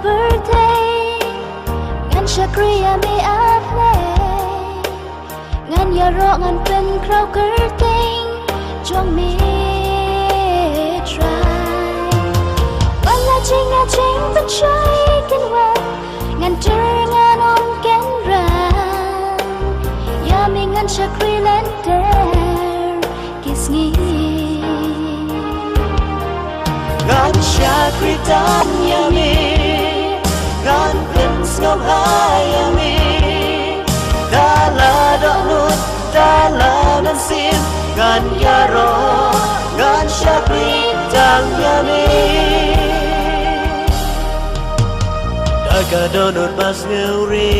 birthday ngàn shakriya mi a play ngàn ya ro ngàn pen crowd curtain trong mi try wala ching but shy can well ngàn tur ngàn om ken ran ya mi ngàn shakri lenter kiss me ngàn shakri tan ya mi ngàn pen sngom hai ya mi ta la do nut ta la nan sim ngàn ya ro ngàn shakri tan ya mi ta ka do nut mas ngeu ri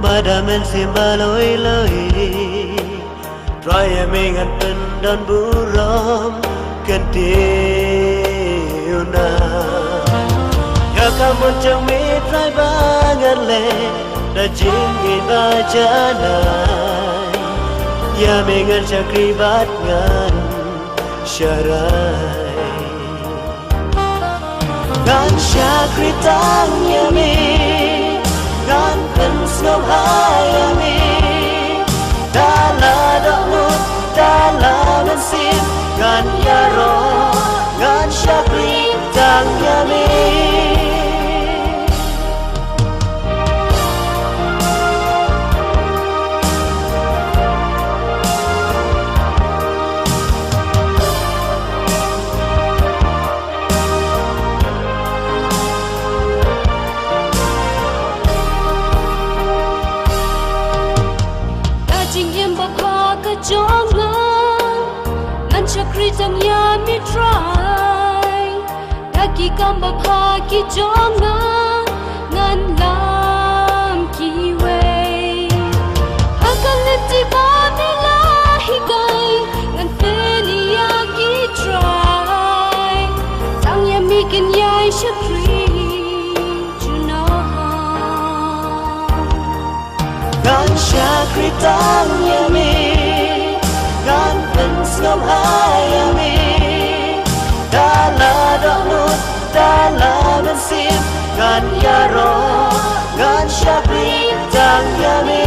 Madamen simbaloi loi Try me ngan pen dan buram Kentiuna Ya kamu chẳng mi try bangan le Da jingi ba janai Ya me ngan chakri bat ngan syarai Ngan chakri tang ya mi ngàn pen sngom hai ya mi ta la do nut ta la nan sim ngàn ya ro ngàn shakri tang ya mi Jong ngan chakri tang ya mi try daki kam ba pha ki jong ngan lam ki we akan ti ba mi la hi kai ngan feli ya ki try tang ya mi ken ya chakri you know ngàn chakri tang ya mi ngàn pen sngom hai ya mi ta la do nut ta la nan sim ngàn ya ro ngàn shakri tang ya mi